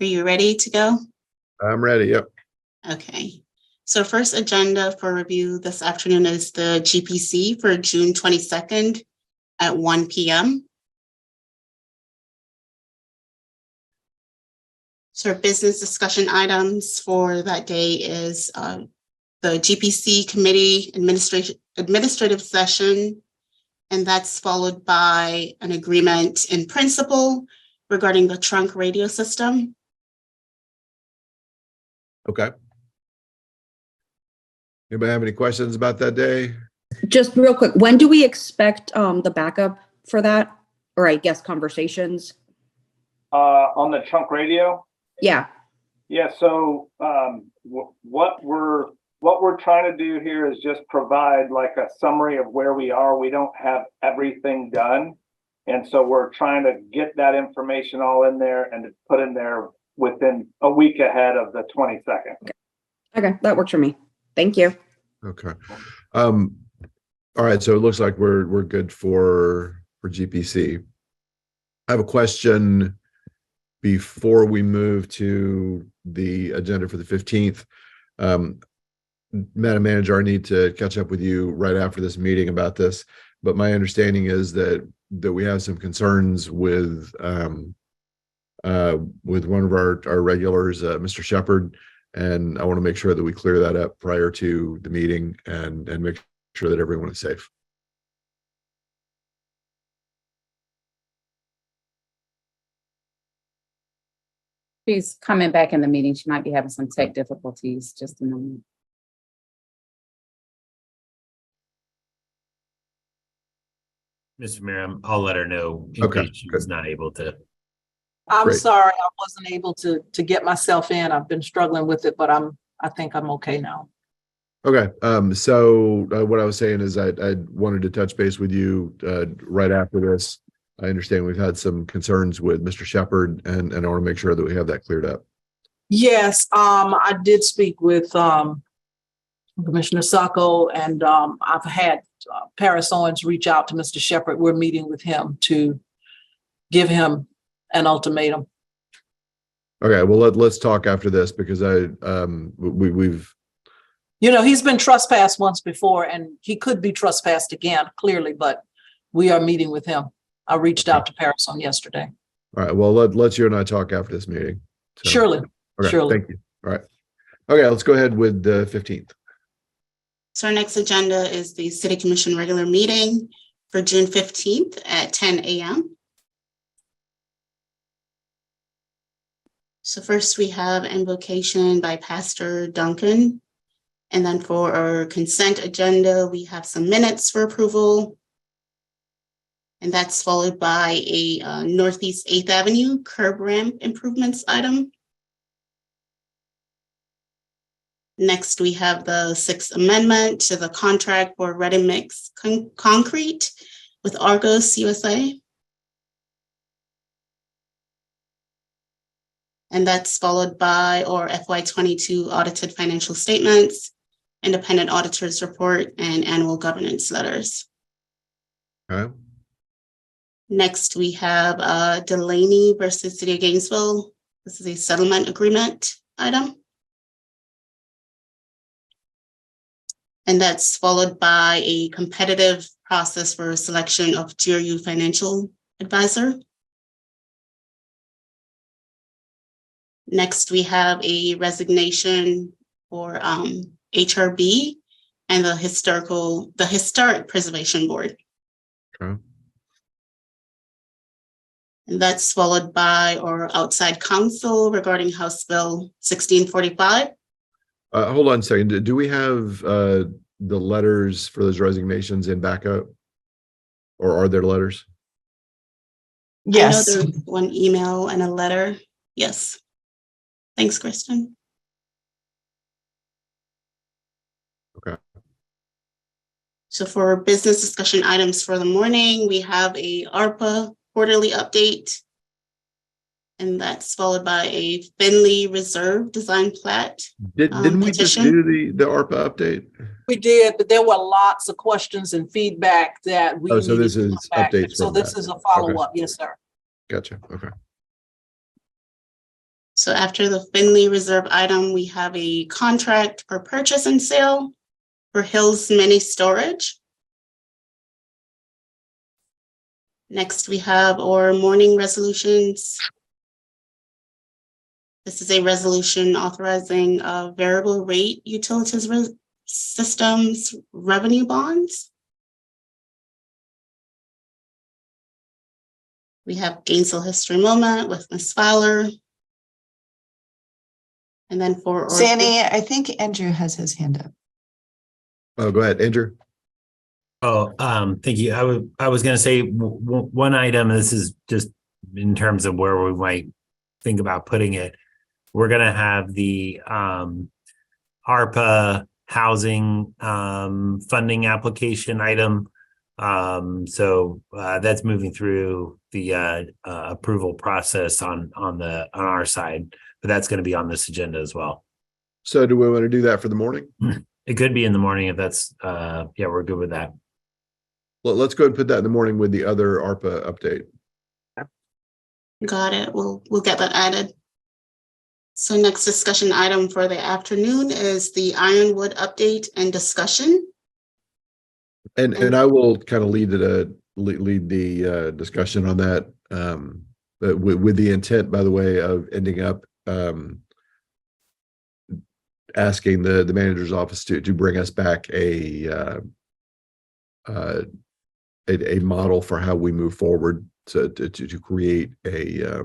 Are you ready to go? I'm ready. Yep. Okay. So first agenda for review this afternoon is the GPC for June 22nd at 1 p.m. So business discussion items for that day is the GPC committee administrative session, and that's followed by an agreement in principle regarding the trunk radio system. Okay. Anybody have any questions about that day? Just real quick, when do we expect the backup for that? Or I guess conversations? On the trunk radio? Yeah. Yeah, so what we're trying to do here is just provide like a summary of where we are. We don't have everything done. And so we're trying to get that information all in there and to put in there within a week ahead of the 22nd. Okay, that works for me. Thank you. Okay. All right. So it looks like we're good for GPC. I have a question before we move to the agenda for the 15th. Madam Manager, I need to catch up with you right after this meeting about this, but my understanding is that we have some concerns with one of our regulars, Mr. Shepard, and I want to make sure that we clear that up prior to the meeting and make sure that everyone is safe. She's coming back in the meeting. She might be having some tech difficulties. Just a moment. Mr. Mayor, I'll let her know in Okay, case she was not able to. I'm Great. sorry, I wasn't able to get myself in. I've been struggling with it, but I think I'm okay now. Okay. So what I was saying is I wanted to touch base with you right after this. I understand we've had some concerns with Mr. Shepard, and I want to make sure that we have that cleared up. Yes, I did speak with Commissioner Sacco, and I've had Paris Owens reach out to Mr. Shepard. We're meeting with him to give him an ultimatum. Okay. Well, let's talk after this because we've. You know, he's been trespassed once before, and he could be trespassed again, clearly, but we are meeting with him. I reached out to Paris on yesterday. All right. Well, let's you and I talk after this meeting. So, Surely, okay, surely. Thank you. All right. Okay. Let's go ahead with the 15th. So our next agenda is the City Commission regular meeting for June 15th at 10 a.m. So first we have invocation by Pastor Duncan. And then for our consent agenda, we have some minutes for approval. And that's followed by a Northeast 8th Avenue curb ramp improvements item. Next, we have the 6th Amendment to the contract for ready mix concrete with Argos USA. And that's followed by our FY22 audited financial statements, independent auditors report, and annual governance letters. Okay. Next, we have Delaney versus City of Gainesville. This is a settlement agreement item. And that's followed by a competitive process for selection of GRU financial advisor. Next, we have a resignation for HRB and the Historic Preservation Board. Okay. And that's followed by our outside counsel regarding House Bill 1645. Hold on a second. Do we have the letters for those resignations in backup? Or are there letters? Yes. I know there's one email and a letter. Yes. Thanks, Kristen. Okay. So for business discussion items for the morning, we have a ARPA quarterly update. And that's followed by a Finley Reserve design plat. Didn't we just petition. do the ARPA update? We did, but there were lots of questions and feedback that we. Oh, so this needed to is come back. updates So from this that. is a follow-up. Yes, sir. Gotcha. Okay. So after the Finley Reserve item, we have a contract for purchase and sale for Hills Mini Storage. Next, we have our morning resolutions. This is a resolution authorizing variable rate utilities systems revenue bonds. We have Gainesville History Moment with Ms. Fowler. And then for Sandy, I think Andrew has his hand up. Oh, go ahead, Andrew. Oh, thank you. I was gonna say one item, this is just in terms of where we might think about putting it. We're gonna have the ARPA housing funding application item. So that's moving through the approval process on our side, but that's going to be on this agenda as well. So do we want to do that for the morning? It could be in the morning if that's yeah, we're good with that. Well, let's go ahead and put that in the morning with the other ARPA update. got it. We'll get that added. So next discussion item for the afternoon is the Ironwood update and discussion. And I will kind of lead the discussion on that, but with the intent, by the way, of ending up asking the manager's office to bring us back a model for how we move forward to create a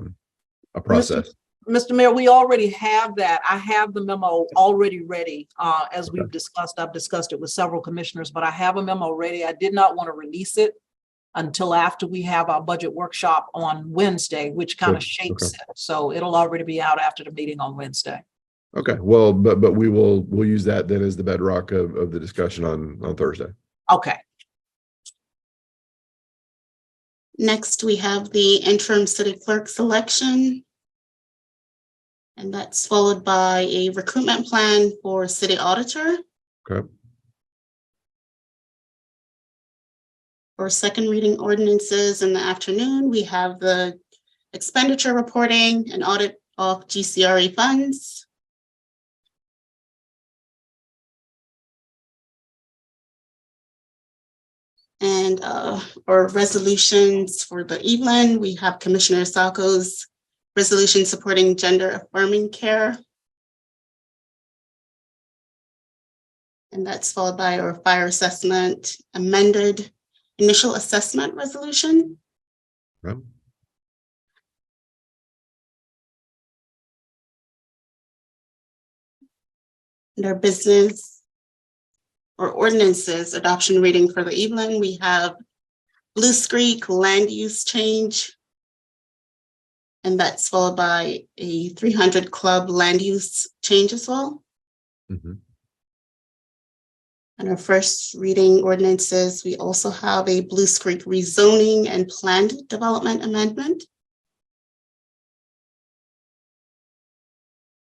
process. Mr. Mayor, we already have that. I have the memo already ready. As we've discussed, I've discussed it with several commissioners, but I have a memo ready. I did not want to release it until after we have our budget workshop on Wednesday, which kind of shapes it. So it'll already be out after the meeting on Wednesday. Okay, well, but we'll use that then as the bedrock of the discussion on Thursday. Okay. Next, we have the interim city clerk selection. And that's followed by a recruitment plan for city auditor. Okay. For second reading ordinances in the afternoon, we have the expenditure reporting and audit of GCRE funds. And for resolutions for the evening, we have Commissioner Sacco's resolution supporting gender affirming care. And that's followed by our fire assessment amended initial assessment resolution. Right. And our business or ordinances adoption reading for the evening, we have Blue Creek land use change. And that's followed by a 300 club land use change as well. Mm-hmm. And our first reading ordinances, we also have a Blue Creek rezoning and planned development amendment,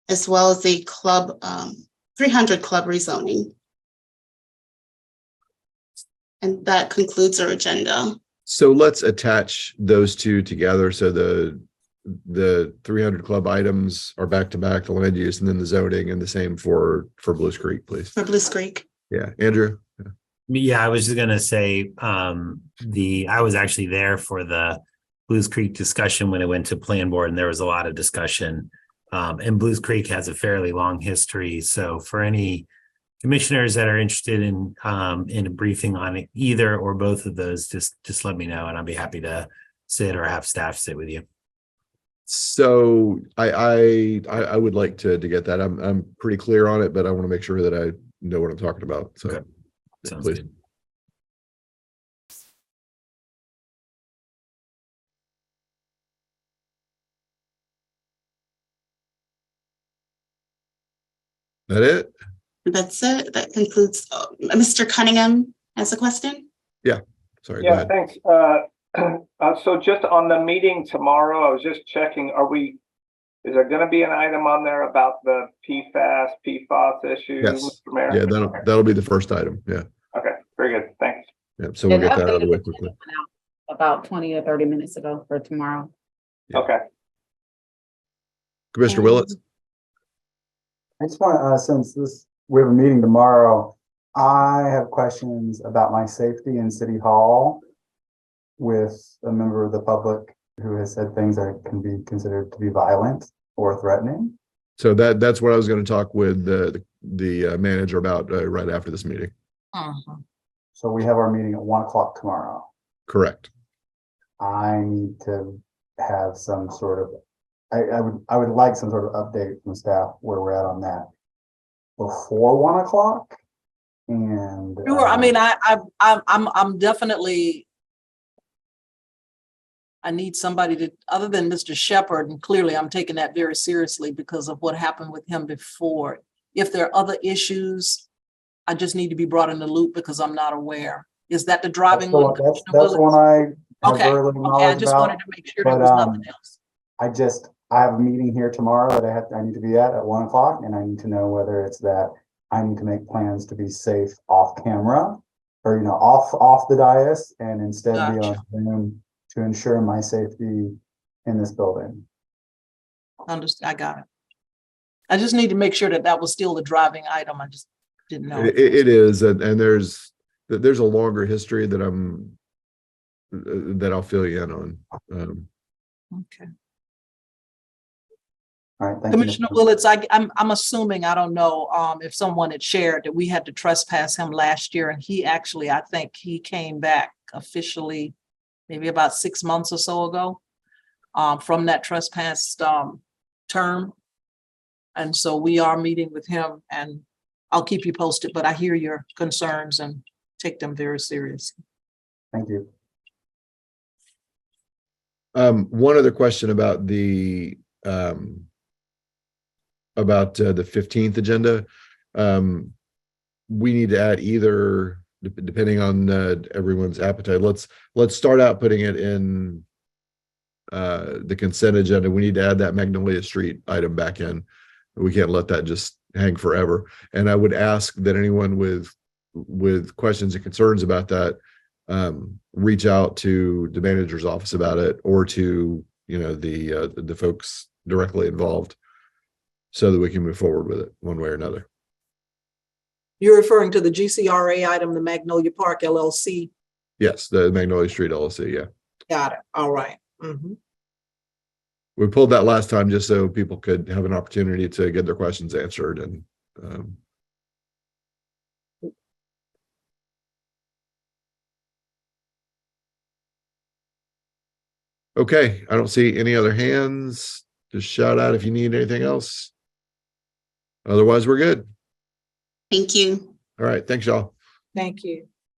as well as a club 300 club rezoning. And that concludes our agenda. So let's attach those two together. So the 300 club items are back to back, the land use and then the zoning, and the same for Blues Creek, please. For Blue Creek. Yeah, Andrew. Yeah, I was just gonna say I was actually there for the Blues Creek discussion when it went to plan board, and there was a lot of discussion. And Blues Creek has a fairly long history. So for any commissioners that are interested in a briefing on either or both of those, just let me know and I'll be happy to sit or have staff sit with you. So I would like to get that. I'm pretty clear on it, but I want to make sure that I know what I'm talking about. So Okay. Sounds please. good. That it? That's it. That concludes. Mr. Cunningham has a question. Sorry, go Yeah, ahead. thanks. So just on the meeting tomorrow, I was just checking, is there gonna be an item on there about the PFAS issue, Yes. Mr. Mayor? Yeah, that'll be the first item. Yeah. Okay, very good, thanks. Yeah. So we'll get that out of the way quickly. About 20 or 30 minutes ago for tomorrow. Yeah. Okay, Commissioner Willetts? I just want, since we have a meeting tomorrow, I have questions about my safety in City Hall with a member of the public who has said things that can be considered to be violent or threatening. So that's what I was going to talk with the manager about right after this meeting. So we have our meeting at 1 o'clock tomorrow. Correct. I need to have some sort of, I would like some sort of update from staff where we're at on that before 1 o'clock. And Sure, I mean, I'm definitely, I need somebody to, other than Mr. Shepherd, and clearly I'm taking that very seriously because of what happened with him before. If there are other issues, I just need to be brought in the loop because I'm not aware. Is that the driving one? that's the one I have Okay, very little okay, I knowledge just about. wanted to make sure there but, was nothing else. I have a meeting here tomorrow that I need to be at 1 o'clock, and I need to know whether it's that I need to make plans to be safe off camera or, off the dais and instead be on Zoom to ensure my safety in this building. Understood, I got it. I just need to make sure that was still the driving item. I just didn't know. It is, and there's a longer history that I'll fill you in on. Okay. All right, thank you. Commissioner Willetts, I'm assuming, I don't know, if someone had shared that we had to trespass him last year, and he actually, I think he came back officially maybe about 6 months or so ago, from that trespass, term. And so we are meeting with him, and I'll keep you posted, but I hear your concerns and take them very seriously. Thank you. One other question about the 15th agenda. We need to add either, depending on everyone's appetite. Let's start out putting it in the consent agenda. We need to add that Magnolia Street item back in. We can't let that just hang forever. And I would ask that anyone with questions and concerns about that reach out to the manager's office about it, or to the folks directly involved, so that we can move forward with it one way or another. You're referring to the GCRA item, the Magnolia Park LLC? Yes, the Magnolia Street LLC, yeah. Got it. All right. We pulled that last time just so people could have an opportunity to get their questions answered. And okay, I don't see any other hands. Just shout out if you need anything else. Otherwise, we're good. Thank you. All right, thanks, y'all. Thank you.